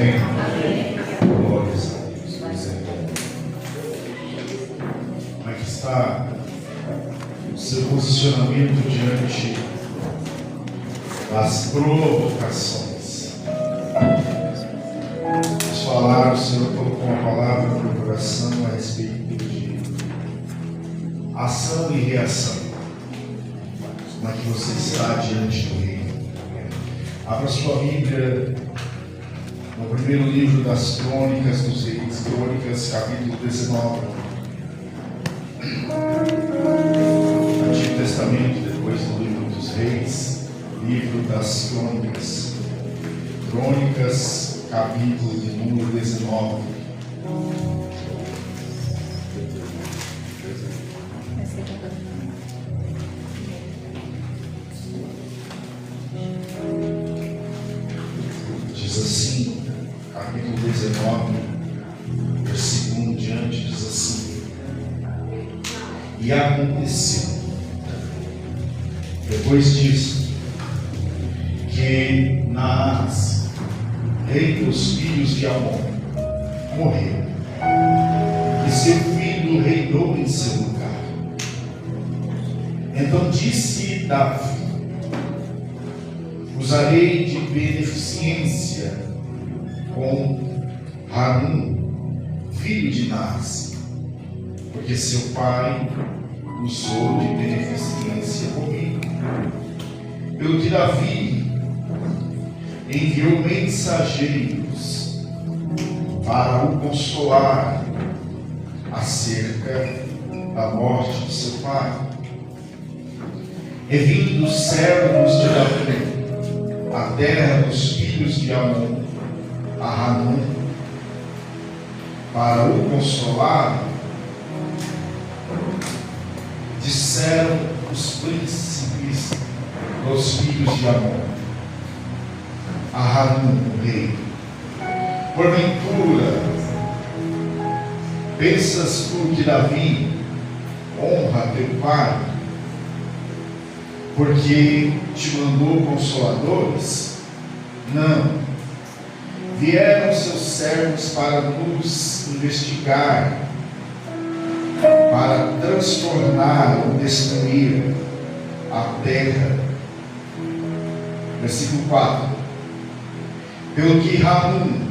Amém? Glórias a Deus. Como é que está o seu posicionamento diante das provocações? Vamos falar, o Senhor colocou uma palavra no meu coração a respeito de ação e reação. Como é que você está diante do Reino? Abra sua Bíblia no primeiro livro das Crônicas dos Reis, Crônicas, capítulo 19. Antigo Testamento, depois do livro dos Reis, livro das Crônicas. Crônicas, capítulo de número 19. Diz assim, capítulo 19, versículo 1 diante, diz assim: E aconteceu, depois disso, que Naás, rei dos filhos de Amon, morreu, e seu filho reinou em seu lugar. Então disse Davi: Usarei de beneficência com Hanum, filho de Naás, porque seu pai usou de beneficência comigo. Pelo que Davi enviou mensageiros para o consolar acerca da morte de seu pai. E vindo os servos de Davi a terra dos filhos de Amon, a Hanum, para o consolar, disseram os príncipes dos filhos de Amon a Hanum, o rei: Porventura, pensas tu que Davi honra teu pai, porque te mandou consoladores? Não. Vieram seus servos para nos investigar, para transtornar ou destruir a terra. Versículo 4. Pelo que Hanum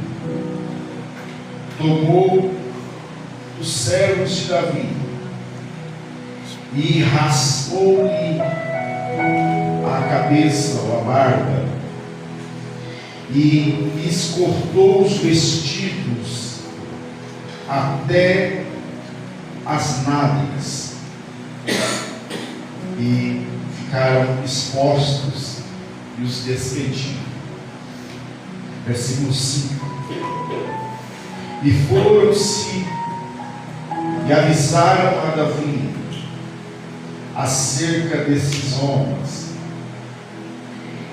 tomou os servos de Davi e raspou-lhe a cabeça ou a barba, e lhes cortou os vestidos até as nádegas, e ficaram expostos e os despediram. Versículo 5. E foram-se e avisaram a Davi acerca desses homens,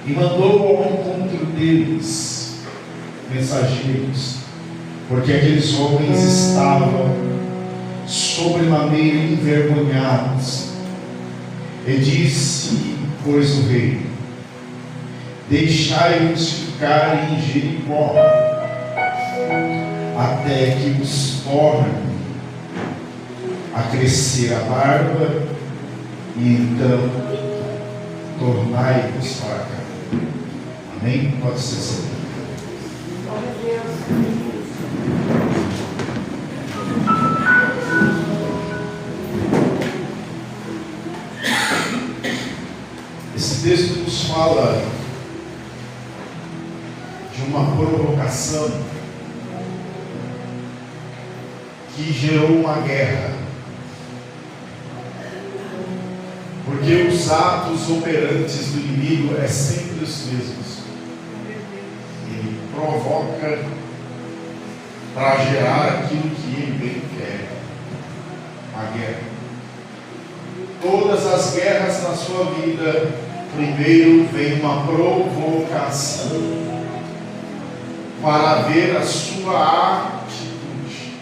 e mandou ao encontro deles mensageiros, porque aqueles homens estavam sobremaneira envergonhados. E disse, pois, o rei: Deixai-os ficar em Jericó, até que os torne a crescer a barba, e então tornai-vos para cá. Amém? Pode ser assim. Esse texto nos fala de uma provocação que gerou uma guerra, porque os atos operantes do inimigo é sempre os mesmos. Ele provoca para gerar aquilo que ele bem quer, a guerra. Todas as guerras na sua vida, primeiro vem uma provocação para ver a sua atitude.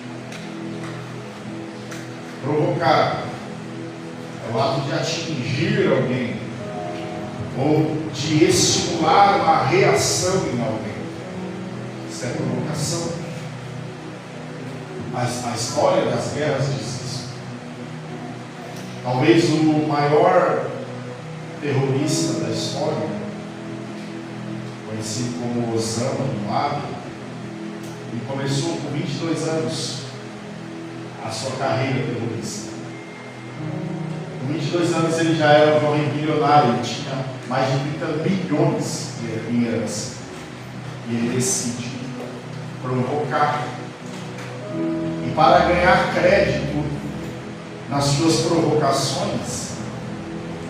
Provocar é o ato de atingir alguém, ou de estimular uma reação em alguém. Isso é provocação. provocação. A história das guerras diz isso. Talvez o maior terrorista da história, conhecido como Osama Bin Laden, ele começou com 22 anos a sua carreira terrorista. Com 22 anos ele já era um jovem bilionário, ele tinha mais de 30 bilhões em herança. E ele decide provocar. E para ganhar crédito nas suas provocações,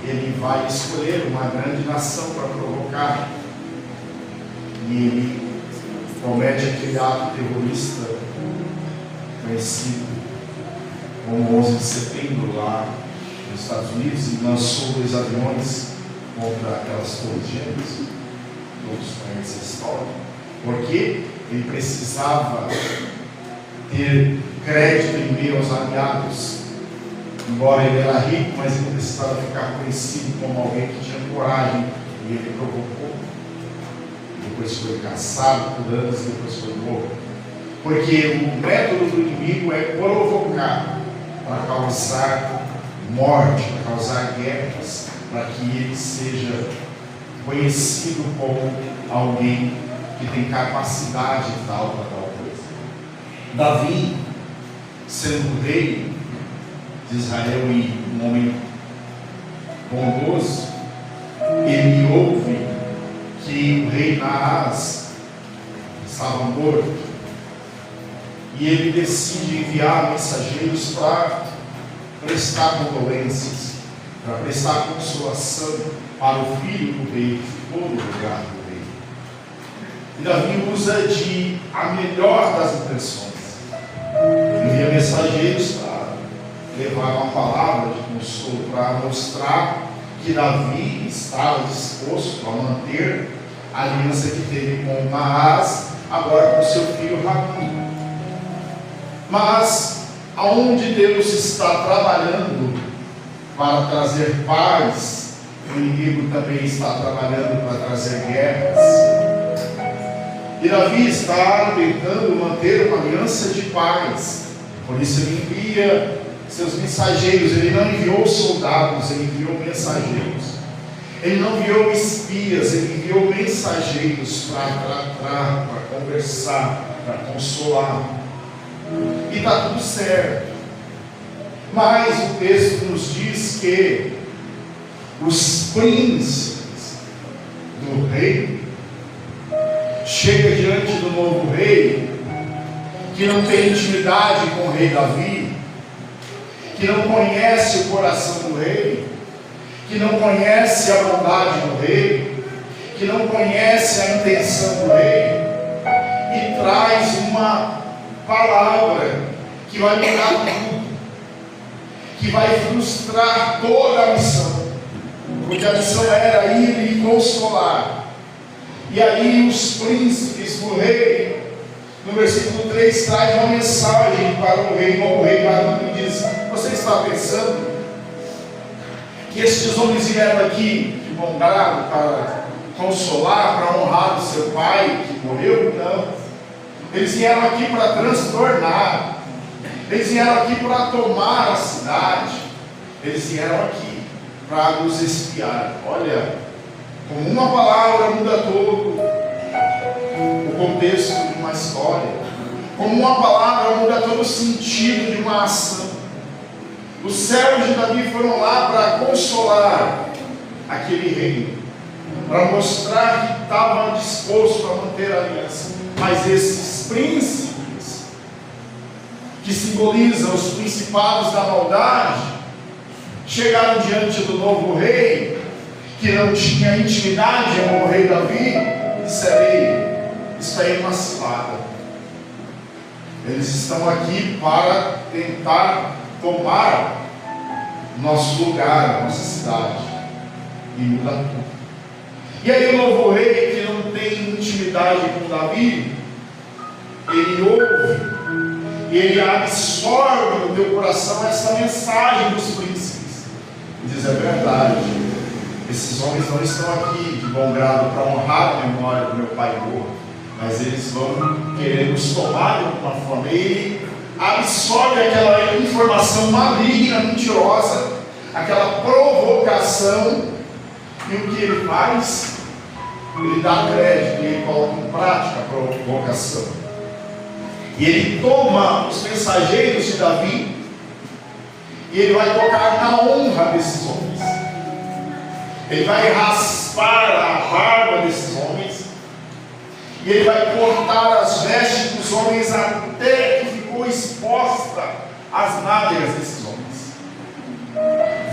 ele vai escolher uma grande nação para provocar. E ele comete aquele ato terrorista conhecido como 11 de setembro lá nos Estados Unidos, e lançou 2 aviões contra aquelas torres gêmeas. Todos conhecem a história. Porque ele precisava ter crédito em meio aos aliados. Embora ele era rico, mas ele precisava ficar conhecido como alguém que tinha coragem. E ele provocou. Depois foi caçado por anos, depois foi morto. Porque o método do inimigo é provocar para causar morte, para causar guerras, para que ele seja conhecido como alguém que tem capacidade tal para tal coisa. Davi, sendo rei de Israel e um homem bondoso, ele ouve que o rei Naás estava morto, e ele decide enviar mensageiros para prestar condolências, para prestar consolação para o filho do rei que ficou no lugar do rei. E Davi usa de a melhor das intenções. Envia mensageiros para levar uma palavra de consolo, para mostrar que Davi estava disposto a manter a aliança que teve com Naás, agora com seu filho Rabi. Mas aonde Deus está trabalhando para trazer paz, o inimigo também está trabalhando para trazer guerras. E Davi está tentando manter uma aliança de paz. Por isso ele envia seus mensageiros. Ele não enviou soldados, ele enviou mensageiros. Ele não enviou espias, ele enviou mensageiros para tratar, para conversar, para consolar. E está tudo certo. Mas o texto nos diz que os príncipes do rei chegam diante do novo rei, que não tem intimidade com o rei Davi, que não conhece o coração do rei, que não conhece a bondade do rei, que não conhece a intenção do rei, e traz uma palavra que vai mudar tudo, que vai frustrar toda a missão, porque a missão era ir e consolar. E aí os príncipes do rei, no versículo 3, traz uma mensagem para o rei, como o rei Baruque, e diz: você está pensando que estes homens vieram aqui de bom grado para consolar, para honrar o seu pai que morreu? Não. Eles vieram aqui para transtornar. Eles vieram aqui para tomar a cidade. Eles vieram aqui para nos espiar. Olha, como uma palavra muda todo o contexto de uma história. Como uma palavra muda todo o sentido de uma ação. Os servos de Davi foram lá para consolar aquele rei, para mostrar que estava disposto a manter a aliança. Mas esses príncipes, que simbolizam os principados da maldade, chegaram diante do novo rei, que não tinha intimidade com o rei Davi, e disseram: ei, isso aí é uma cilada. Eles estão aqui para tentar tomar nosso lugar, nossa cidade, e mudar tudo. E aí o novo rei, que não tem intimidade com Davi, ele ouve e ele absorve no teu coração essa mensagem dos príncipes e diz: é verdade, esses homens não estão aqui de bom grado para honrar a memória do meu pai morto. mas eles vão querer nos tomar de alguma forma. E ele absorve aquela informação maligna, mentirosa, aquela provocação, e o que ele faz? Ele dá crédito, ele coloca em prática a provocação. E ele toma os mensageiros de Davi, e ele vai tocar na honra desses homens. Ele vai raspar a barba desses homens, e ele vai cortar as vestes dos homens até que ficou exposta as nádegas desses homens.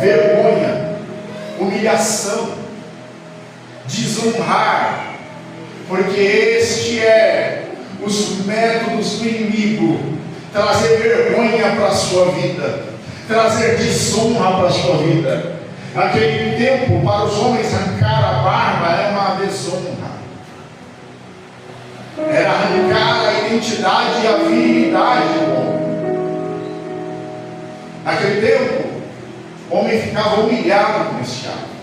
Vergonha, humilhação, desonrar, porque este é os métodos do inimigo: trazer vergonha para a sua vida, trazer desonra para a sua vida. Naquele tempo, para os homens, arrancar a barba era uma desonra, era arrancar a identidade e a virilidade do homem. Naquele tempo, o homem ficava humilhado com este ato.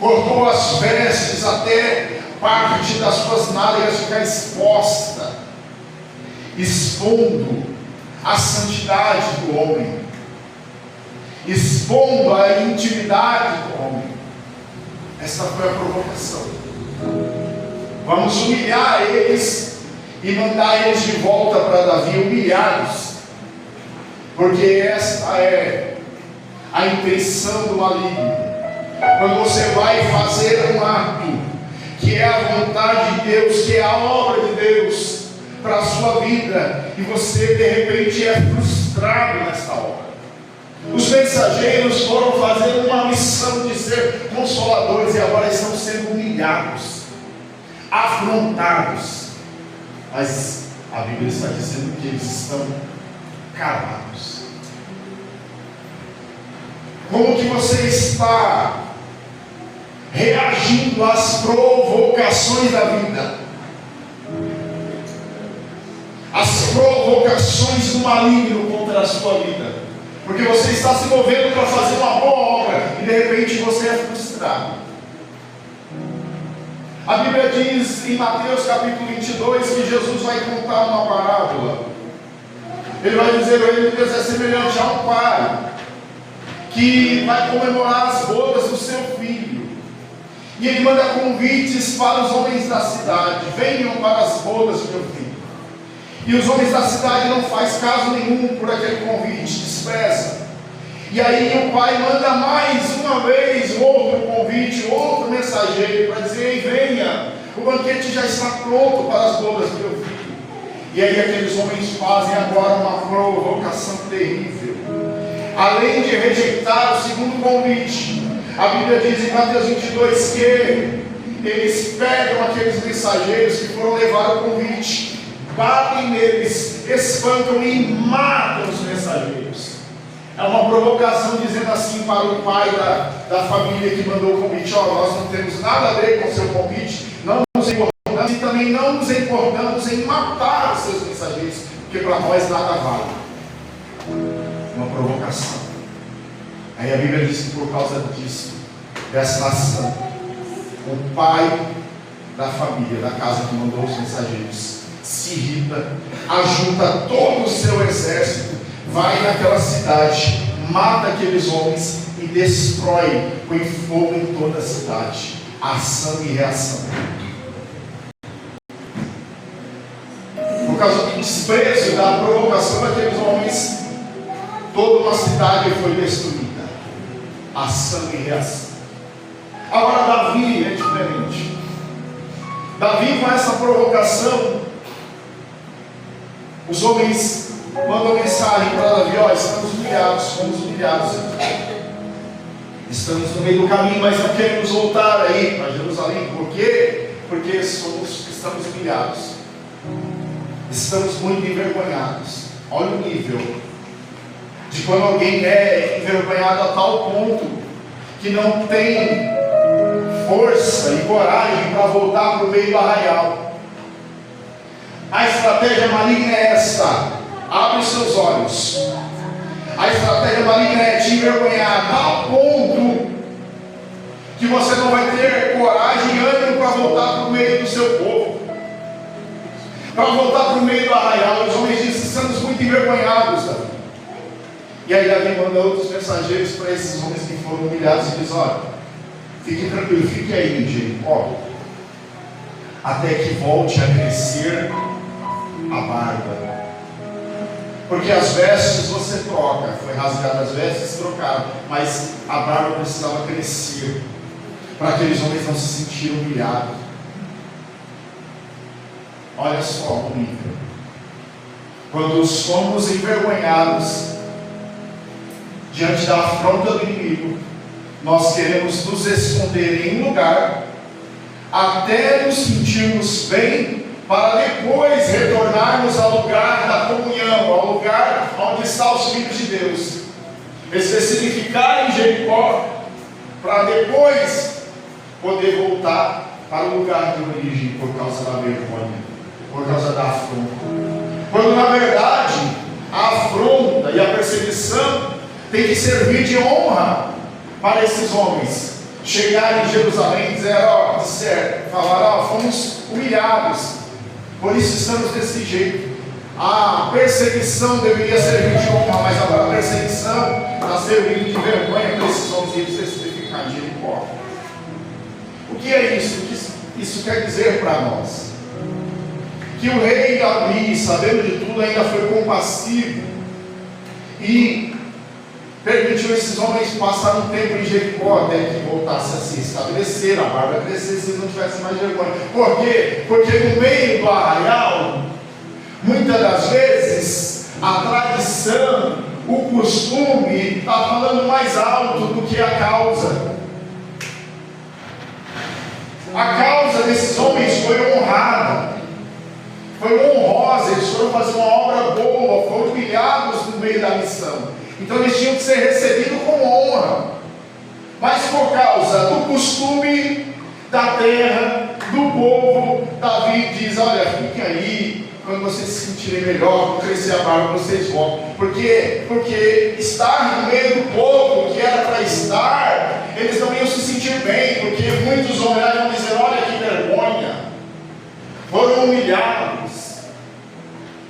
Cortou as vestes até parte das suas nádegas ficar exposta, expondo a santidade do homem, expondo a intimidade do homem. Essa foi a provocação. Vamos humilhar eles e mandar eles de volta para Davi humilhados, porque esta é a intenção do maligno. Quando você vai fazer um ato que é a vontade de Deus, que é a obra de Deus para a sua vida, e você de repente é frustrado nessa obra. Os mensageiros foram fazer uma missão de ser consoladores, e agora estão sendo humilhados, afrontados. Mas a Bíblia está dizendo que eles estão calados. Como que você está reagindo às provocações da vida, as provocações do maligno contra a sua vida? Porque você está se movendo para fazer uma boa obra e de repente você é frustrado. A Bíblia diz em Mateus capítulo 22 que Jesus vai contar uma parábola. Ele vai dizer: o reino de Deus é semelhante a um pai que vai comemorar as bodas do seu filho, e ele manda convites para os homens da cidade: venham para as bodas do meu filho. E os homens da cidade não fazem caso nenhum por aquele convite, desprezam. E aí o pai manda mais uma vez outro convite, outro mensageiro, para dizer: ei, venha, o banquete já está pronto para as bodas do meu filho. E aí aqueles homens fazem agora uma provocação terrível. Além de rejeitar o segundo convite, a Bíblia diz em Mateus 22 que eles pegam aqueles mensageiros que foram levar o convite, batem neles, espancam e matam os mensageiros. É uma provocação dizendo assim para o pai da família que mandou o convite: ó, nós não temos nada a ver com o seu convite, não nos importamos e também não nos importamos em matar os seus mensageiros, porque para nós nada vale. Uma provocação. Aí a Bíblia diz que por causa disso, dessa ação, o pai da família, da casa que mandou os mensageiros, se irrita, ajunta todo o seu exército, vai naquela cidade, mata aqueles homens e destrói, põe fogo em toda a cidade. Ação e reação. Por causa do desprezo, da provocação daqueles homens, toda uma cidade foi destruída. Ação e reação. Agora Davi é diferente. Davi, com essa provocação, os homens mandam mensagem para Davi: ó, estamos humilhados, fomos humilhados, estamos no meio do caminho, mas não queremos voltar aí para Jerusalém. Por quê? Porque estamos humilhados, estamos muito envergonhados. Olha o nível de quando alguém é envergonhado a tal ponto que não tem força e coragem para voltar para o meio do arraial. A estratégia maligna é esta: abre os seus olhos. A estratégia maligna é te envergonhar a tal ponto que você não vai ter coragem e ânimo para voltar para o meio do seu povo. para voltar para o meio do arraial. Os homens dizem: estamos muito envergonhados, Davi. E aí Davi manda outros mensageiros para esses homens que foram humilhados e diz: olha, fique tranquilo, fique aí em Jericó, até que volte a crescer a barba. Porque as vestes você troca, foi rasgado as vestes, trocaram, mas a barba precisava crescer, para aqueles homens não se sentirem humilhados. Olha só o nível. Quando somos envergonhados diante da afronta do inimigo, nós queremos nos esconder em um lugar, até nos sentirmos bem, para depois retornarmos ao lugar da comunhão, ao lugar onde estão os filhos de Deus. Especificar em Jericó, para depois poder voltar para o lugar de origem, por causa da vergonha, por causa da afronta. Quando na verdade a afronta e a perseguição tem que servir de honra para esses homens. Chegar em Jerusalém e dizer: ó, falar: ó, fomos humilhados, por isso estamos desse jeito. A perseguição deveria servir de honra, mas agora a perseguição está servindo de vergonha para esses homens, e eles especificar em Jericó. O que é isso? O que isso quer dizer para nós? Que o rei Davi, sabendo de tudo, ainda foi compassivo e permitiu esses homens passar um tempo em Jericó até que voltasse a se estabelecer, a barba crescesse, eles não tivessem mais vergonha. Por quê? Porque no meio do arraial, muitas das vezes, a tradição, o costume está falando mais alto do que a causa. A causa desses homens foi honrada, foi honrosa, eles foram fazer uma obra boa, foram humilhados no meio da missão. Então eles tinham que ser recebidos com honra. Mas por causa do costume da terra, do povo, Davi diz: olha, fiquem aí, quando vocês se sentirem melhor, quando crescer a barba, vocês voltam. Por quê? Porque estar no meio do povo que era para estar, eles não iam se sentir bem, porque muitos homens vão dizer: olha que vergonha, foram humilhados.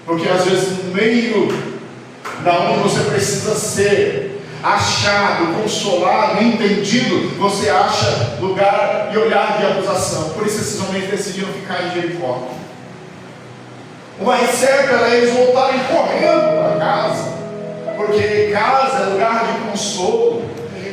Porque às vezes no meio da onde você precisa ser achado, consolado, entendido, você acha lugar e olhar de acusação. Por isso esses homens decidiram ficar em Jericó. O mais certo era eles voltarem correndo para casa, porque casa é lugar de consolo,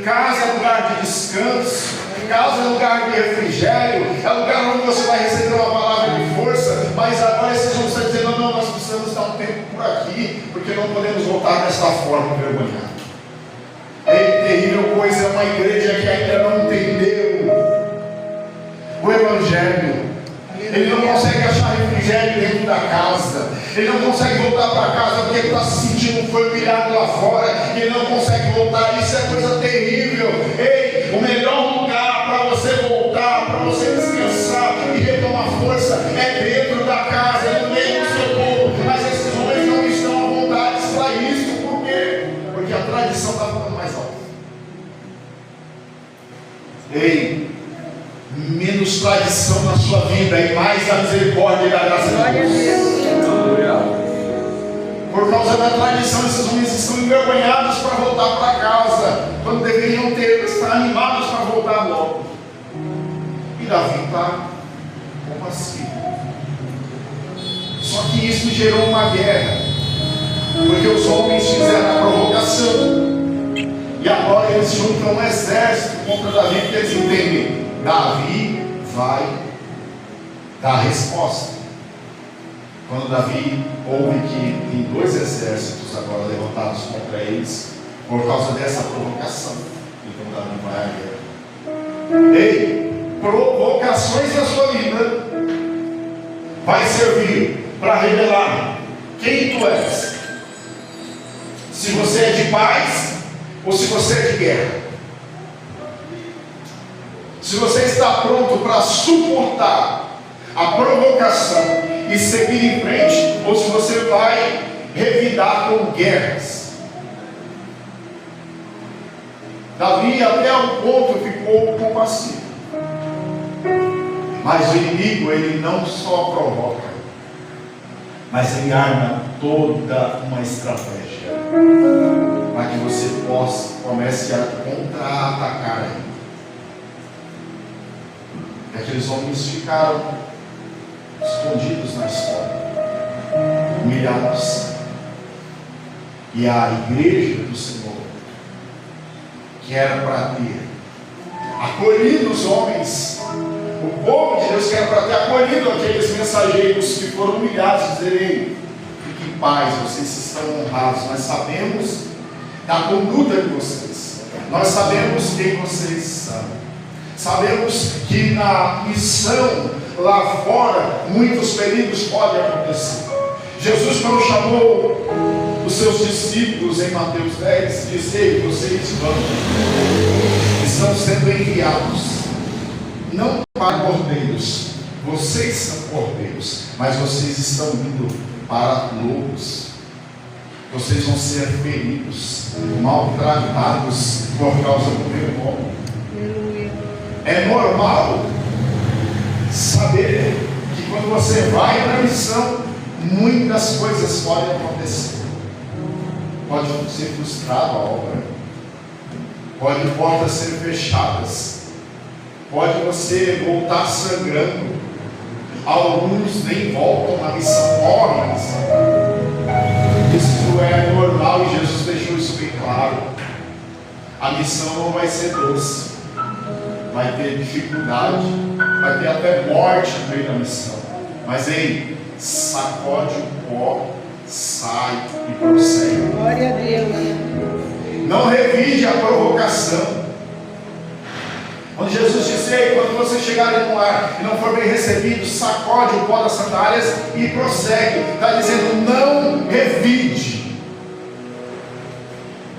casa é lugar de descanso, casa é lugar de refrigério, é lugar onde você vai receber uma palavra de força. Mas agora esses homens estão dizendo: não, nós precisamos estar um tempo por aqui, porque não podemos voltar desta forma envergonhada. É terrível coisa, é uma igreja que ainda não entendeu o Evangelho. Ele não consegue achar refrigério dentro da casa, ele não consegue voltar para casa porque ele está se sentindo, foi humilhado lá fora, e ele não consegue voltar. Isso é coisa terrível. Ei, o melhor lugar para você voltar, para você descansar e retomar força, é dentro da casa, no meio do seu povo. Mas esses homens não estão à vontade para isso. Por quê? Porque a tradição está falando mais alto. Ei, menos tradição na sua vida e mais a misericórdia e a graça de Deus. Por causa da tradição, esses homens estão envergonhados para voltar para casa, quando deveriam estar animados para voltar logo. E Davi está compassivo. Só que isso gerou uma guerra, porque os homens fizeram a provocação, e agora eles juntam um exército contra Davi, porque eles entendem: Davi vai dar a resposta. Quando Davi ouve que tem dois exércitos agora levantados contra eles, por causa dessa provocação, então Davi vai à guerra. Ei, provocações na sua vida vai servir para revelar quem tu és. Se você é de paz ou se você é de guerra. Se você está pronto para suportar a provocação e seguir em frente, ou se você vai revidar com guerras. Davi até um ponto ficou compassivo, mas o inimigo, ele não só provoca, mas Ele arma toda uma estratégia para que você comece a contra-atacar Ele. E aqueles homens ficaram escondidos na história, humilhados. E a igreja do Senhor, que era para ter acolhido os homens, o povo de Deus que era para ter acolhido aqueles mensageiros que foram humilhados, dizerem: fiquem em paz, vocês estão honrados, nós sabemos da conduta de vocês, nós sabemos quem vocês são, sabemos que na missão lá fora muitos perigos podem acontecer. Jesus, quando chamou os seus discípulos em Mateus 10, disse: ei, vocês estão sendo enviados não para cordeiros, vocês são cordeiros, mas vocês estão indo para lobos. Vocês vão ser feridos, maltratados por causa do meu nome. É normal saber que quando você vai na missão, muitas coisas podem acontecer. Pode ser frustrada a obra, pode portas ser fechadas, pode você voltar sangrando. Alguns nem voltam na missão, morrem na missão. Isso é normal e Jesus deixou isso bem claro. A missão não vai ser doce, vai ter dificuldade, vai ter até morte no meio da missão. Mas ei, sacode o pó, sai e prossegue. Glória a Deus. Não revide a provocação. Quando Jesus disse: ei, quando você chegar no lar e não for bem recebido, sacode o pó das sandálias e prossegue. Está dizendo: não revide,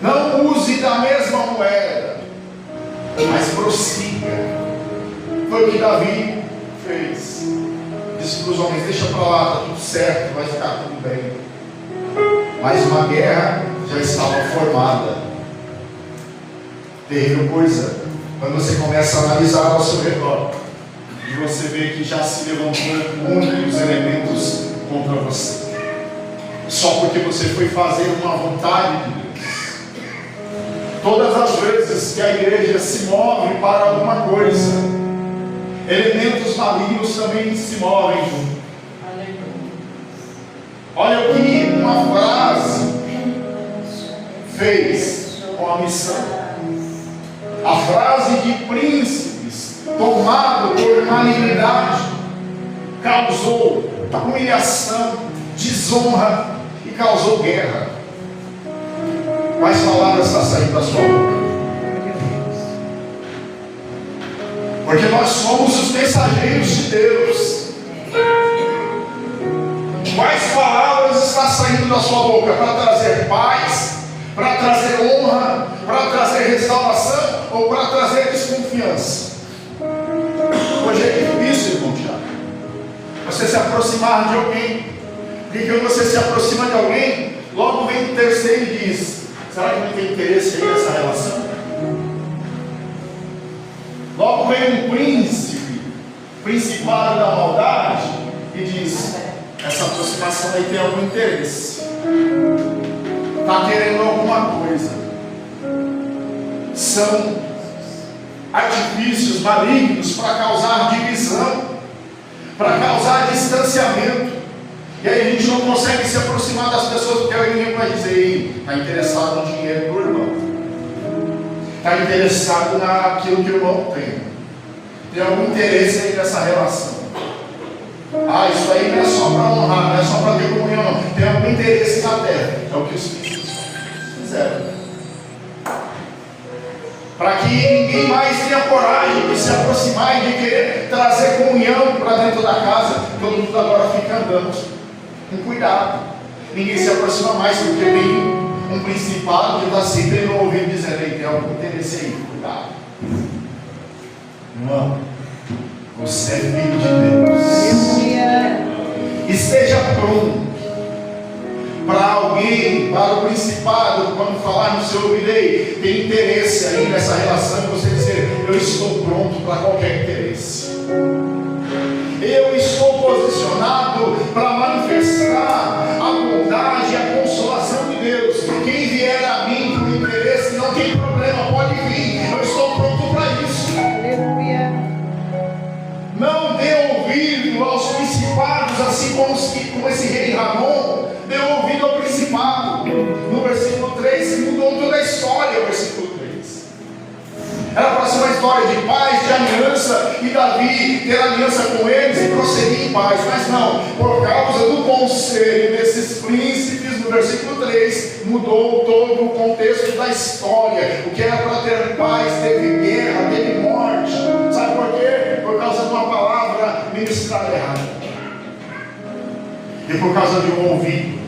não use da mesma moeda, mas prossiga. Foi o que Davi fez. Disse para os homens: deixa para lá, está tudo certo, vai ficar tudo bem. Mas uma guerra já estava formada. Terrível coisa quando você começa a analisar ao seu redor e você vê que já se levantou muitos elementos contra você, só porque você foi fazer uma vontade de Deus. Todas as vezes que a igreja se move para alguma coisa, elementos malignos também se movem junto. Olha o que uma frase fez com a missão. A frase de príncipes tomado por malignidade causou humilhação, desonra e causou guerra. Quais palavras está saindo da sua boca? Porque nós somos os mensageiros de Deus. Quais palavras está saindo da sua boca para trazer paz, para trazer honra, para trazer restauração ou para trazer desconfiança? Hoje é difícil, irmão Tiago, você se aproximar de alguém, porque quando você se aproxima de alguém, logo vem o terceiro e diz: será que não tem interesse aí nessa relação? Logo vem um príncipe, principado da maldade, e diz: essa aproximação aí tem algum interesse, está querendo alguma coisa. São artifícios malignos para causar divisão, para causar distanciamento. E aí a gente não consegue se aproximar das pessoas, porque o inimigo vai dizer: está interessado no dinheiro do irmão, está interessado naquilo que o irmão tem algum interesse aí nessa relação. Isso aí não é só para honrar, não é só para ter comunhão, não. Tem algum interesse na terra. É o que os filhos fizeram. Para que ninguém mais tenha coragem de se aproximar e de querer trazer comunhão para dentro da casa, todo mundo agora fica andando com cuidado. Ninguém se aproxima mais, porque tem um principado que está sempre no ouvido dizendo: ei, tem algum interesse aí, cuidado. Irmão, você é filho de Deus. Esteja pronto para alguém, para o principado, quando falar no seu ouvido: ei, tem interesse aí nessa relação, você dizer: eu estou pronto para qualquer interesse. Eu estou posicionado para manifestar como esse rei Ramon deu ouvido ao principado. No versículo 3 mudou toda a história, o versículo 3. Era para ser uma história de paz, de aliança, e Davi ter aliança com eles e prosseguir em paz. Mas não, por causa do conselho desses príncipes, no versículo 3, mudou todo o contexto da história. O que era para ter paz, teve guerra, teve morte. Sabe por quê? Por causa de uma palavra ministrada errada. E por causa de um ouvido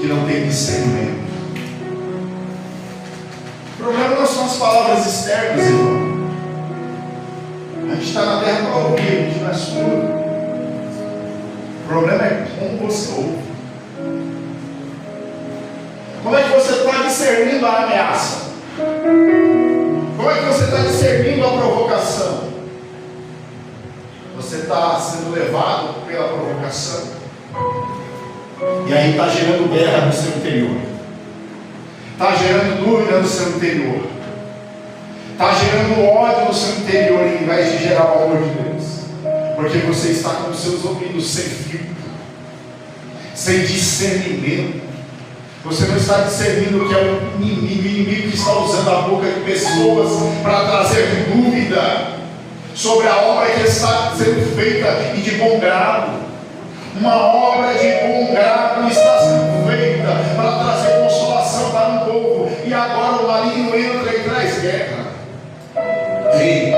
que não tem discernimento. O problema não são as palavras externas, irmão. A gente está na terra para ouvir, a gente não é surdo. O problema é como você ouve. Como é que você está discernindo a ameaça? Como é que você está discernindo a provocação? Você está sendo levado pela provocação, e aí está gerando guerra no seu interior, está gerando dúvida no seu interior, está gerando ódio no seu interior, em vez de gerar o amor de Deus, porque você está com os seus ouvidos sem filtro, sem discernimento. Você não está discernindo o que é o inimigo que está usando a boca de pessoas para trazer dúvida sobre a obra que está sendo feita e de bom grado. Uma obra de bom grado está sendo feita para trazer consolação para um povo, e agora o maligno entra e traz guerra. Ei,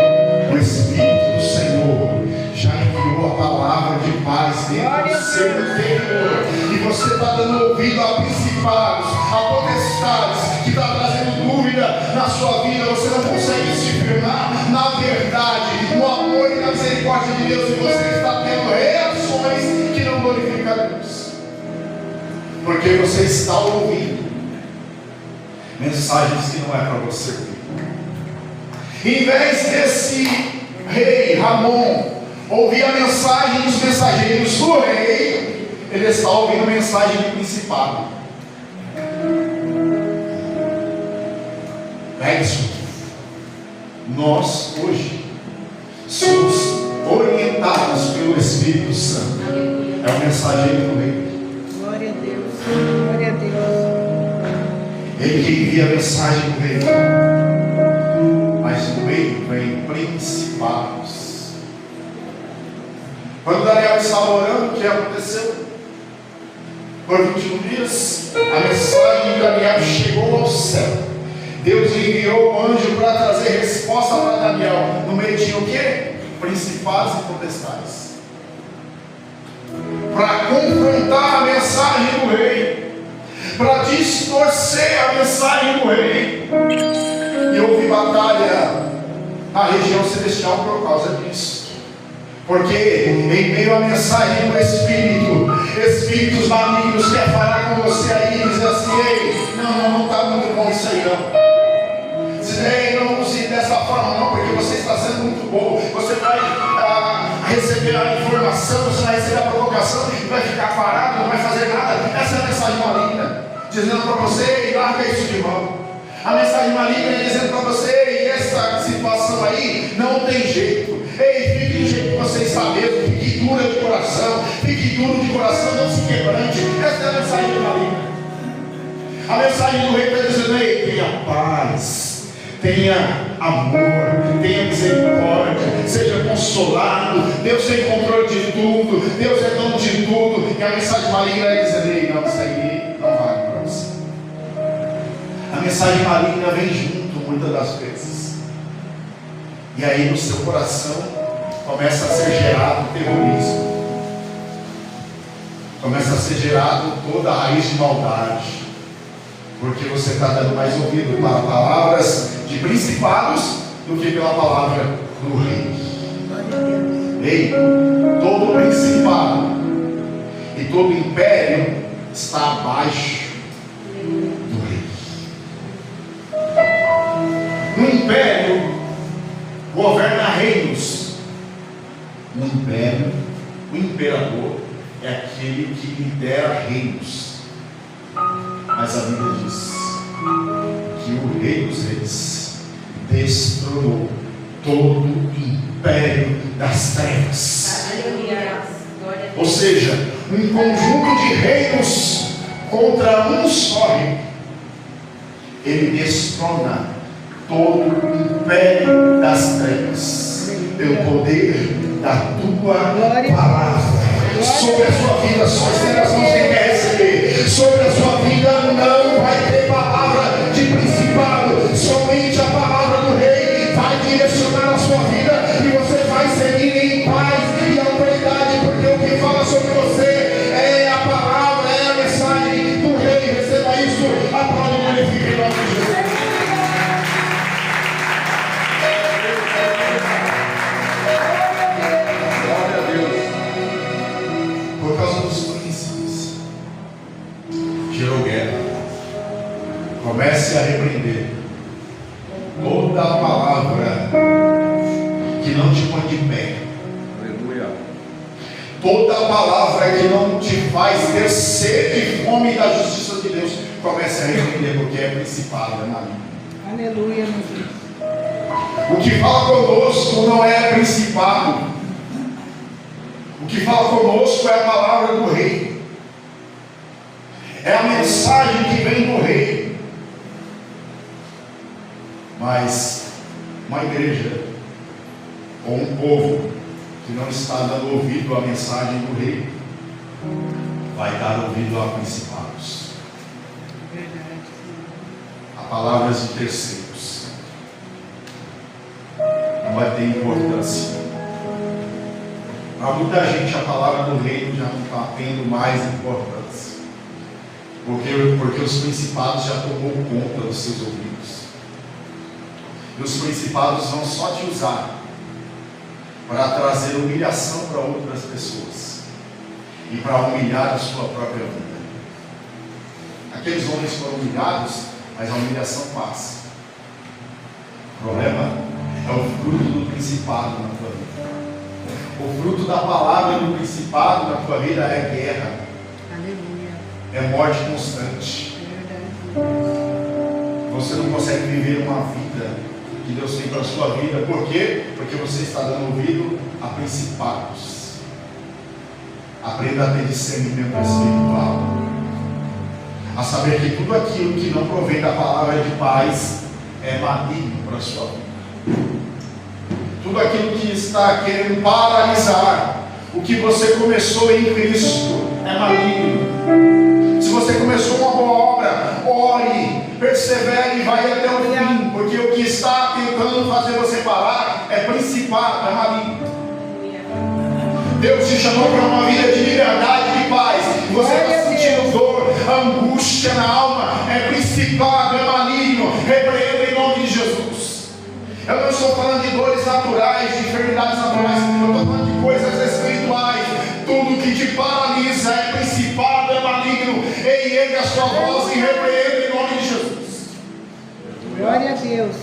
o Espírito do Senhor já enviou a palavra de paz dentro do seu interior, e você está dando ouvido a principados, a potestades que está trazendo dúvida na sua vida. Você não consegue se firmar na verdade, no amor e na misericórdia de Deus, e você está tendo reações que não glorificam a Deus, porque você está ouvindo mensagens que não é para você ouvir. Em vez desse rei Ramon ouvir a mensagem dos mensageiros do rei, ele está ouvindo a mensagem do principado. É isso. Nós hoje somos orientados pelo Espírito Santo. É o mensageiro do rei. Glória a Deus. Glória a Deus. Ele que envia a mensagem do rei. Mas no meio vem principados. Quando Daniel estava orando, o que aconteceu? Por 21 dias, a mensagem de Daniel chegou ao céu. Deus enviou o anjo para trazer resposta para Daniel. No meio tinha o quê? Principados e potestades, para confrontar a mensagem do rei, para distorcer a mensagem do rei. E houve batalha na região celestial por causa disso. Porque em meio à mensagem do Espírito, espíritos malignos querem falar com você aí e dizer assim: ei, não está muito bom isso aí não. Ei, não use dessa forma não, porque você está sendo muito bom. Você vai receber a informação, você vai receber a provocação e vai ficar parado, não vai fazer nada. Essa é a mensagem maligna, dizendo para você: larga isso de mão. A mensagem maligna é dizendo para você: e essa situação aí não tem jeito. Ei, fique do jeito que você está mesmo, fique dura de coração, fique duro de coração, não se quebrante. Essa é a mensagem maligna. A mensagem do rei está dizendo: ei, tenha paz, tenha amor, tenha misericórdia, seja consolado. Deus tem controle de tudo, Deus é dono de tudo. E a mensagem maligna é dizer: ei, não, isso aí não vale para você. A mensagem maligna vem junto muitas das vezes, e aí no seu coração começa a ser gerado terrorismo, começa a ser gerado toda a raiz de maldade, porque você está dando mais ouvido para palavras de principados do que pela palavra do rei. Ei, todo principado e todo império está abaixo do rei. No império governa reinos. No império, o imperador é aquele que lidera reinos. Mas a Bíblia diz que o Rei dos Reis destronou todo o império das trevas. Aleluia. Glória ou seja, um conjunto de reinos contra um só rei, ele destrona todo o império das trevas pelo poder da tua palavra. Sobre a sua vida, só estenda as mãos quem quer receber. Sobre a sua vida não vai ter palavra de principado, somente a palavra do rei vai direcionar a sua vida e você vai seguir em paz e autoridade, porque o que fala sobre você é a palavra, é a mensagem do rei. Receba isso, a palavra glorifica em nome de Jesus. Glória a Deus. Por causa dos príncipes, gerou guerra. Comece a repreender toda a palavra que não te põe de pé. Aleluia. Toda a palavra que não te faz ter sede e fome da justiça de Deus, comece a repreender, porque é principado, é maligno. Aleluia, meu Deus. O que fala conosco não é principado. O que fala conosco é a palavra do rei. É a mensagem que vem do rei. Mas uma igreja ou um povo que não está dando ouvido à mensagem do rei vai dar ouvido a principados, a palavras de terceiros. Não vai ter importância. Para muita gente a palavra do reino já não está tendo mais importância, porque os principados já tomou conta dos seus ouvidos. E os principados vão só te usar para trazer humilhação para outras pessoas e para humilhar a sua própria vida. Aqueles homens foram humilhados, mas a humilhação passa. O problema é o fruto do principado na tua vida. O fruto da palavra do principado na tua vida é guerra. Aleluia. É morte constante. Você não consegue viver uma vida que Deus tem para a sua vida. Por quê? Porque você está dando ouvido a principados. Aprenda a ter discernimento espiritual, a saber que tudo aquilo que não provém da palavra de paz é maligno para a sua vida. Tudo aquilo que está querendo paralisar o que você começou em Cristo é maligno. Se você começou uma boa obra, ore, persevere e vai até o fim, porque o que está tentando fazer você parar é principado, é maligno. Deus te chamou para uma vida de liberdade, de paz, e você está sentindo dor, angústia na alma, é principado, é maligno. Repreenda em nome de Jesus. Eu não estou falando de dores naturais, de enfermidades naturais, eu estou falando de coisas espirituais. Tudo que te paralisa é principado, é maligno. Ei, erga a sua voz e repreenda em nome de Jesus. Glória a Deus.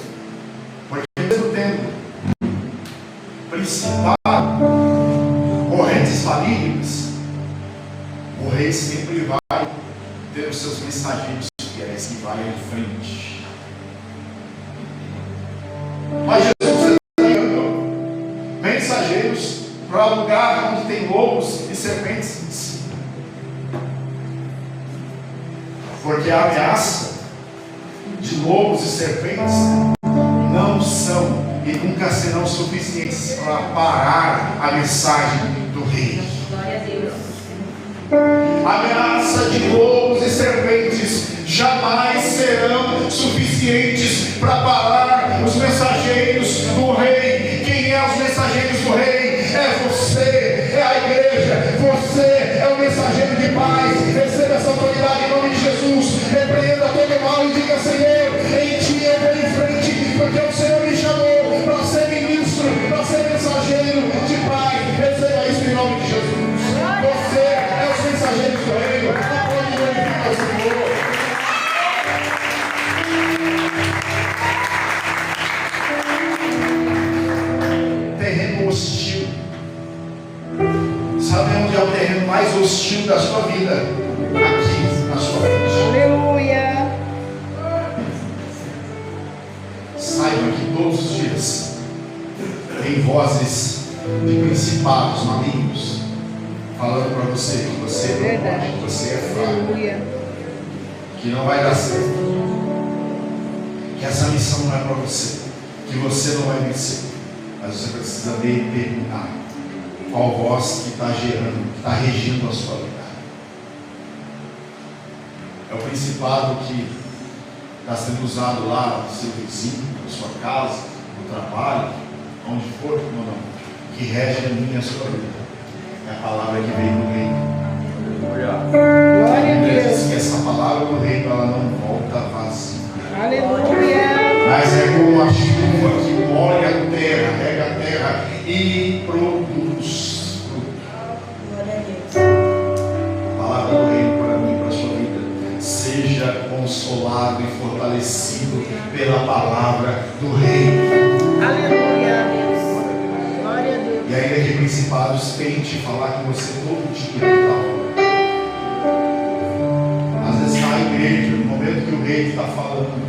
Porque mesmo tendo principado, correntes malignas, o rei sempre vai ter os seus mensageiros fiéis que vai em frente. Mas Jesus está enviando mensageiros para lugar onde tem lobos e serpentes em si. Porque a ameaça de lobos e serpentes não são e nunca serão suficientes para parar a mensagem do rei. Glória a Deus. A ameaça de lobos e serpentes jamais serão suficientes para parar os mensageiros do rei. Quem é os mensageiros do rei? É você, é a igreja. Você é o mensageiro de paz. Receba essa autoridade em nome de Jesus. Repreenda todo mal e diga: Senhor, em ti eu vou em frente, porque o Senhor me chamou para ser ministro, para ser mensageiro de paz. Receba isso em nome de Jesus. Você é os mensageiros do reino. Pode glorificar o Senhor. Terreno hostil. Sabe onde é o terreno mais hostil da sua vida? Aqui, na sua frente. Aleluia. Saiba que todos os dias tem vozes de principados malignos falando para você que você não Verdade. pode, que você é fraco, Aleluia. que não vai dar certo, que essa missão não é para você, que você não vai vencer. Mas você precisa determinar qual voz que está gerando, que está regindo a sua vida. É o principado que está sendo usado lá no seu vizinho, na sua casa, no trabalho, onde for, não, que rege a minha e a sua vida. É a palavra que veio do reino. Glória a A Bíblia diz Deus. que essa palavra do reino ela não volta vazia. Aleluia. Mas é como a chuva que molha a terra, rega a terra e produz fruto. A palavra do reino para mim e para a sua vida. Seja consolado e fortalecido pela palavra do reino. Aleluia. Glória a Deus. E ainda que principados tente falar com você todo dia, tá? Às vezes está na igreja, no momento que o rei está falando,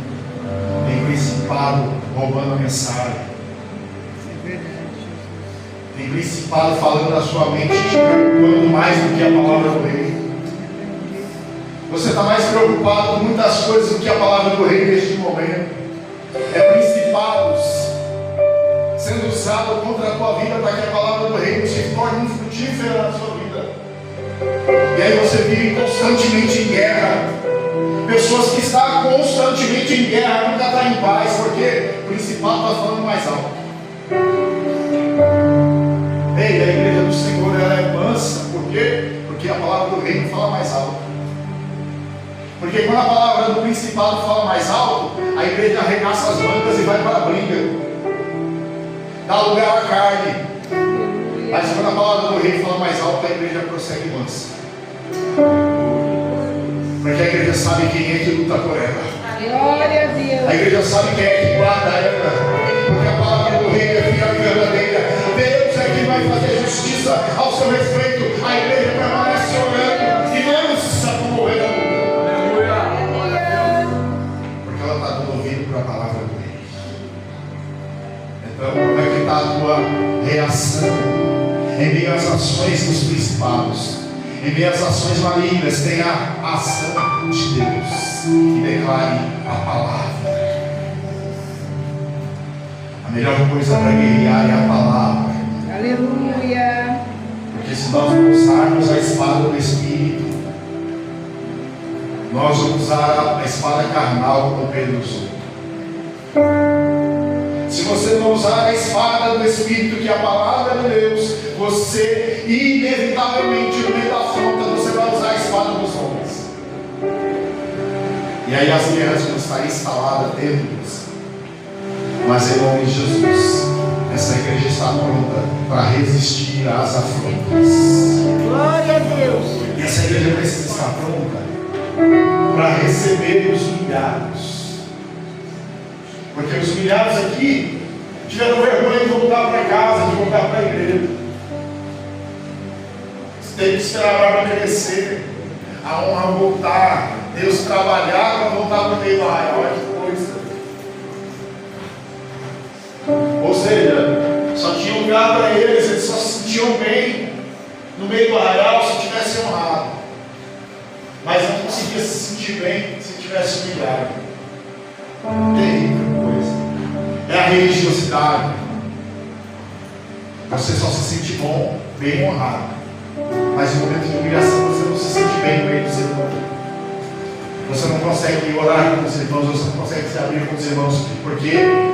tem principado roubando a mensagem. É verdade. Tem principado falando na sua mente, te preocupando mais do que a palavra do rei. Você está mais preocupado com muitas coisas do que a palavra do rei neste momento. É principados sendo usado contra a tua vida para que a palavra do reino se torne infrutífera na sua vida. E aí você vive constantemente em guerra. Pessoas que estão constantemente em guerra nunca estão em paz, porque o principado está falando mais alto. Ei, a igreja do Senhor ela é mansa, por quê? Porque a palavra do reino fala mais alto. Porque quando a palavra do principado fala mais alto, a igreja arregaça as mangas e vai para a briga. Dá lugar à carne. Mas quando a palavra do rei fala mais alto, a igreja prossegue mansa. Porque a igreja sabe quem é que luta por ela. Glória a Deus. A igreja sabe quem é que guarda ela. Porque a palavra do rei é fiel e verdadeira. Deus é quem vai fazer justiça ao seu respeito. A igreja permanece orando e lança como o rei da luta. Porque ela está dando ouvido para a palavra do rei. Então, como é que está a tua reação em meio às ações dos principados? Em meio às ações malignas, tenha a ação de Deus e declare a palavra. A melhor coisa para guerrear é a palavra. Aleluia. Porque se nós não usarmos a espada do Espírito, nós vamos usar a espada carnal como Pedro usou. Se você não usar a espada do Espírito, que é a palavra de Deus, você inevitavelmente no meio da afronta você vai usar a espada dos homens. E aí as guerras vão estar instaladas dentro de você. Mas em nome de Jesus, essa igreja está pronta para resistir às afrontas. Glória a Deus. E essa igreja precisa estar pronta para receber os humilhados. Porque os humilhados aqui tiveram vergonha de voltar para casa, de voltar para a igreja. Você tem que esperar para crescer, a honra voltar, Deus trabalhar para voltar para o meio do arraial. Olha que coisa. Ou seja, só tinha lugar para eles só se sentiam bem no meio do arraial se tivesse honrado. Mas não conseguia se sentir bem se tivesse humilhado. Terrível coisa. É a religiosidade. Você só se sente bom, bem honrado. Mas no momento de humilhação você não se sente bem no meio dos irmãos. Você não consegue orar com os irmãos, você não consegue se abrir com os irmãos, porque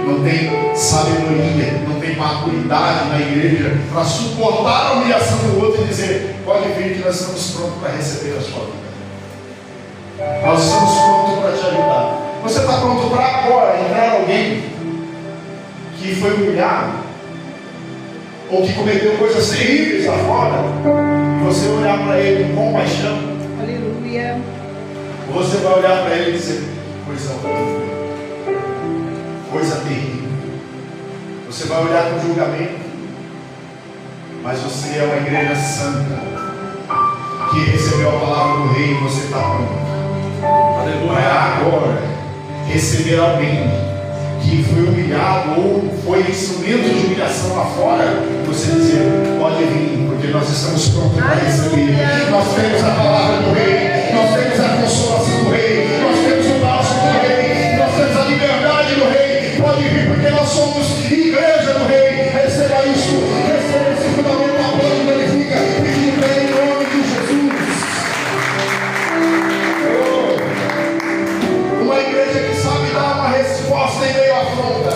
não tem sabedoria, não tem maturidade na igreja para suportar a humilhação do outro e dizer: pode vir que nós estamos prontos para receber a sua vida. Nós estamos prontos para te ajudar. Você está pronto para agora entrar alguém que foi humilhado ou que cometeu coisas terríveis lá fora e você olhar para ele com compaixão? Aleluia. Ou você vai olhar para ele e dizer: coisa horrível, coisa terrível. Você vai olhar com julgamento, mas você é uma igreja santa que recebeu a palavra do rei e você está pronto. Aleluia. Agora receber alguém que foi humilhado ou foi instrumento de humilhação lá fora, você dizer, pode vir, porque nós estamos prontos para receber. Nós temos a palavra do Rei, nós temos a consolação do Rei, nós temos o bálsamo do Rei, nós temos a liberdade do Rei. Pode vir, porque nós somos igreja do Rei. Receba isso, receba esse fundamento, aplaude, glorifica e vive em nome de Jesus. Uma igreja que sabe dar uma resposta em meio à afronta.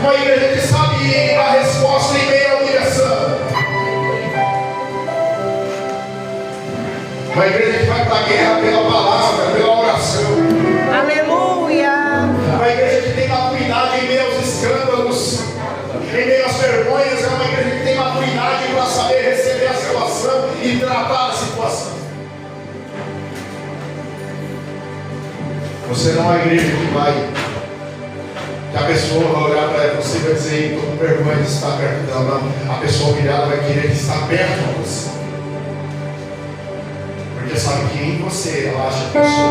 Uma igreja que sabe dar resposta em meio à humilhação. Uma igreja que vai para a guerra pela palavra, pela oração. Aleluia. Uma igreja que tem maturidade em meio aos escândalos, em meio às vergonhas. É uma igreja que tem maturidade para saber receber a situação e tratar a situação. Você não é uma igreja que vai, que a pessoa vai olhar para você e vai dizer, estou com vergonha de estar perto dela. Não, a pessoa humilhada vai querer estar perto de você. Porque sabe que em você ela acha que eu sou.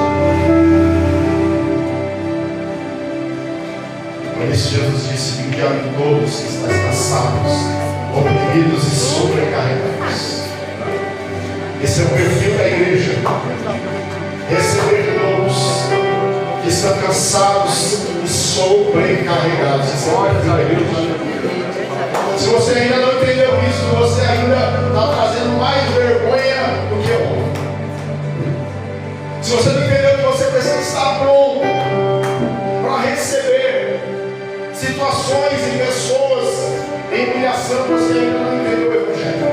Por isso Jesus disse, vinde a mim todos que estáis cansados, oprimidos e sobrecarregados. Esse é o perfil da igreja. Receber todos que estão cansados e sobrecarregados. Esse é o perfil da igreja. Se você ainda não entendeu isso, você ainda está trazendo mais vergonha do que honra. Se você não entendeu que você precisa estar pronto para receber situações e pessoas em humilhação, você ainda não entendeu o Evangelho.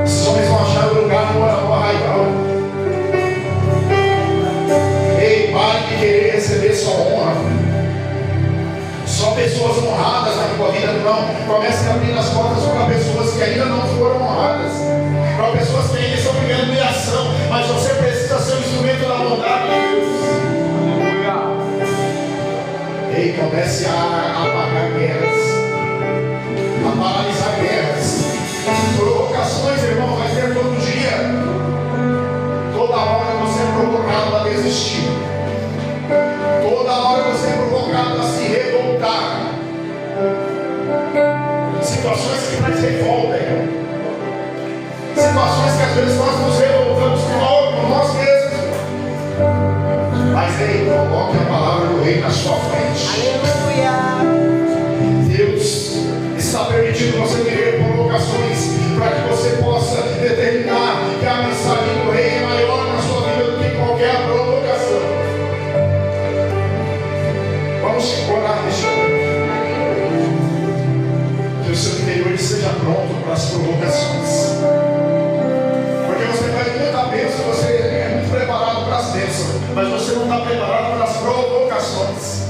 Esses homens vão achar o lugar no arraial. Ei, pare de querer receber só honra. Só pessoas honradas na tua vida, não. Comece a abrir as portas para pessoas que ainda não foram honradas, para pessoas que ainda estão vivendo humilhação, mas você precisa ser um instrumento da bondade de Deus. Ei, comece a apagar guerras, a paralisar guerras. Provocações, irmão, vai ter todo dia. Toda hora você é provocado a desistir. Toda hora você é provocado a se revoltar. Situações que traz revolta, irmão. Situações que às vezes nós nos revoltamos com nós mesmos. Mas ei, coloque a palavra do Rei na sua frente. Aleluia. Deus está permitindo você viver provocações para que você possa determinar que a mensagem do Rei é maior na sua vida do que qualquer provocação. Vamos orar, deixa eu. Que o seu interior esteja pronto para as provocações. Porque você vai muita bênção, você é muito preparado para as bênçãos, mas você não está preparado para as provocações.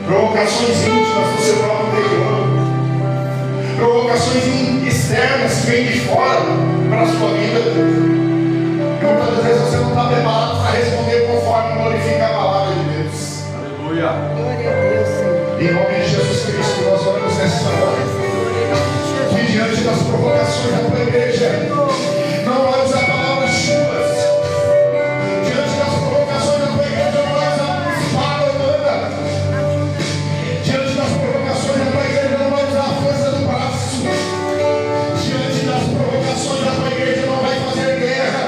Provocações íntimas do seu próprio interior. Provocações externas que vêm de fora para a sua vida. E muitas vezes você não está preparado para responder conforme glorifica a palavra de Deus. Aleluia. Glória a Deus, Senhor. Em nome de Jesus Cristo, nós oramos nessa hora. Que diante das provocações da tua igreja, não vai usar palavras chulas. Diante das provocações da tua igreja, não vai usar espada humana. Diante das provocações da tua igreja, não vai usar a força do braço. Diante das provocações da tua igreja, não vai fazer guerra.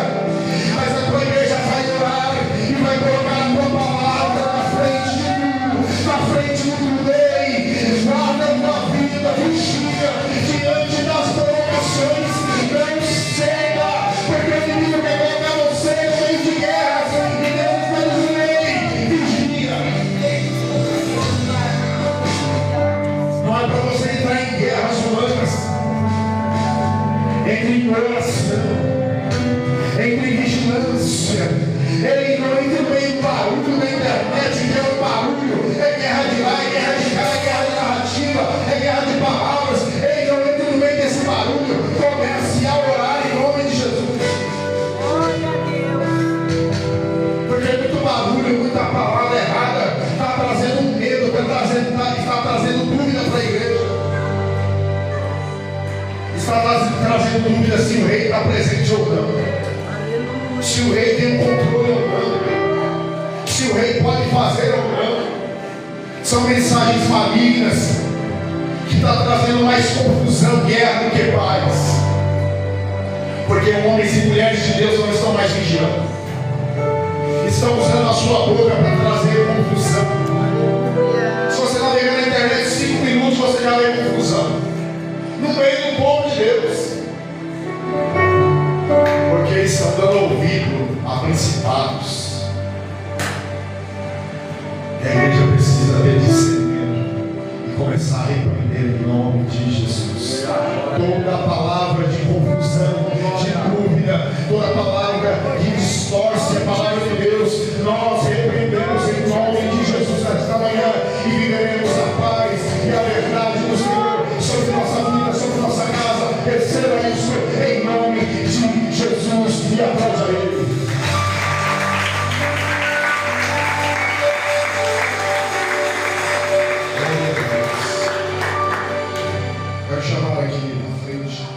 Mas a tua igreja vai orar e vai colocar a tua palavra na frente de tudo, na frente do Rei. Guarda a tua vida, vigia diante das provocações. Não ceda, porque o inimigo quer colocar você no meio de guerras. E Deus vai dizer: vigia. Não é para você entrar em guerras humanas. Entre em oração, entre em vigilância. Ele não entra no meio do barulho da internet, que é o barulho. É guerra de lá, é guerra de cá, é guerra de narrativa, é guerra de palavras. Ele não entra no meio desse barulho. Comece a orar em nome de Jesus. Glória a Deus. Porque muito barulho, muita palavra errada está trazendo medo, está trazendo dúvida para a igreja. Está trazendo trazendo dúvidas se o rei está presente ou não, se o rei tem controle ou não, se o rei pode fazer ou não. São mensagens malignas que estão trazendo mais confusão, guerra do que paz, porque homens e mulheres de Deus não estão mais vigiando, estão usando a sua boca para trazer confusão. Se você navegar na internet 5 minutos, você já vê confusão no meio do povo de Deus, porque eles estão dando ouvido a principados. E a igreja precisa ter discernimento e começar a repreender em nome de Jesus toda palavra de confusão, de dúvida, toda palavra que distorce a palavra de Deus. Nós repreendemos em nome de Jesus nesta manhã e viveremos a paz e a verdade do Senhor sobre nossa vida, sobre nossa casa. Receba isso em nome de Jesus e aplauda a Ele. Quero chamar aqui na frente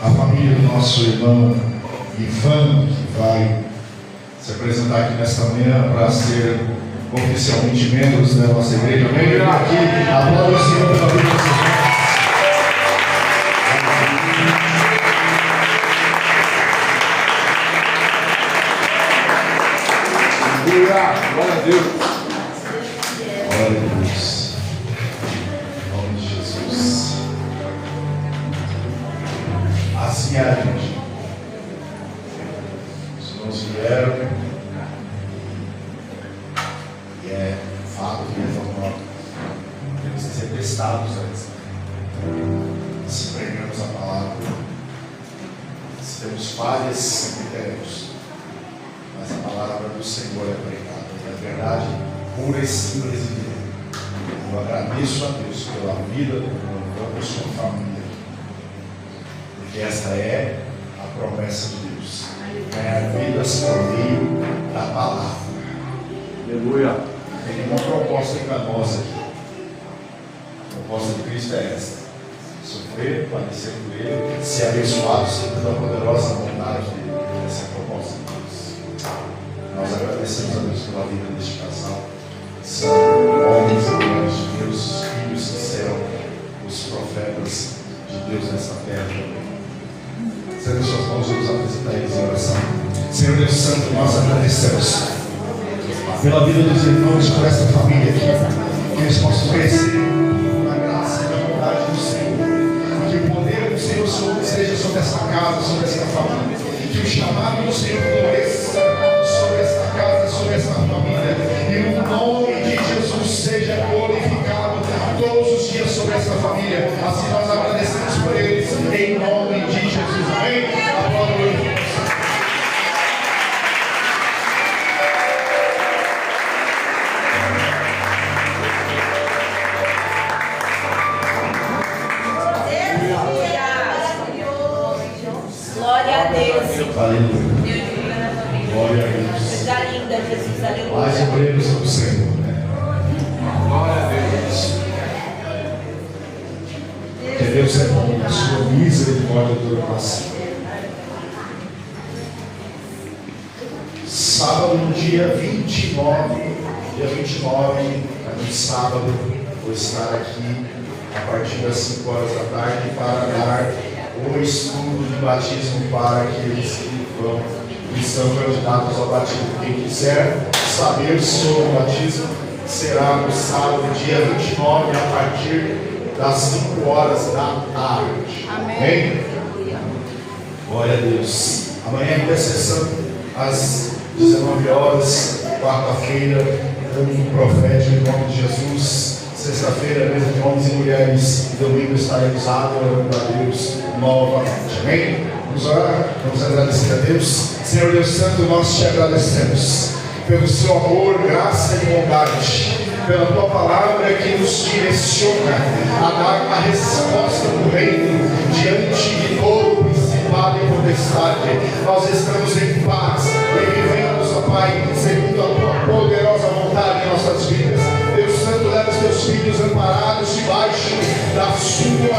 a família do nosso irmão Ivan, que vai se apresentar aqui nesta manhã para ser oficialmente membros da nossa igreja. Vem aqui, aplauda o Senhor pela vida de vocês. Glória a Deus. Glória a Deus. Em nome de Jesus. Assim é a gente. Os irmãos vieram. E é fato que eles vão temos que ser testados antes. Se pregamos a palavra. Se temos falhas, sempre teremos. Mas a palavra do Senhor é pregada, e a verdade pura e simples e direta. Eu agradeço a Deus pela vida do irmão, por sua família, porque esta é a promessa de Deus: ganhar vidas por meio da palavra. Aleluia. Tem uma proposta enganosa aqui. A proposta de Cristo é esta: sofrer, padecer por Ele, ser abençoado segundo a poderosa vontade dele. Essa é a proposta de Deus. Nós agradecemos a Deus pela vida deste casal. São homens e mulheres de Deus, filhos que serão os profetas de Deus nesta terra também. Senhor, suas mãos, vamos apresentar eles em oração. Senhor Deus Santo, nós agradecemos pela vida dos irmãos, por esta família aqui, que eles possam crescer na graça e na bondade do Senhor, que o poder do Senhor esteja sobre esta casa, sobre esta família, que o chamado do Senhor floresça sobre esta casa, sobre esta família, e o nome de Jesus seja glorificado todos os dias sobre esta família. Assim nós agradecemos por eles, em nome de Jesus. Amém? Aplauda o Senhor. Glória a Deus. Aleluia. Deus te na família. Glória a Deus. Coisa linda, Jesus. Mais Aleluia. obreiros do Senhor, né? Glória a Deus. Que Deus é bom, a sua misericórdia dura para sempre. Sábado, dia 29, no sábado, vou estar aqui a partir das 5 horas da tarde para dar o estudo de batismo para aqueles que são candidatos ao batismo. Quem quiser saber sobre o batismo, será no sábado, dia 29, a partir das 5 horas da tarde. Amém? Glória a Deus. Amanhã é intercessão às 19 horas, quarta-feira, culto profético em nome de Jesus. Sexta-feira, mesa de homens e mulheres. Domingo estaremos adorando a Deus novamente. Amém? Vamos orar, vamos agradecer a Deus. Senhor Deus Santo, nós te agradecemos pelo seu amor, graça e bondade, pela tua palavra que nos direciona a dar a resposta do reino diante de todo principado e potestade. Nós estamos em paz e vivemos, ó Pai, segundo a tua poderosa vontade em nossas vidas. Deus Santo, leva os teus filhos amparados debaixo da sua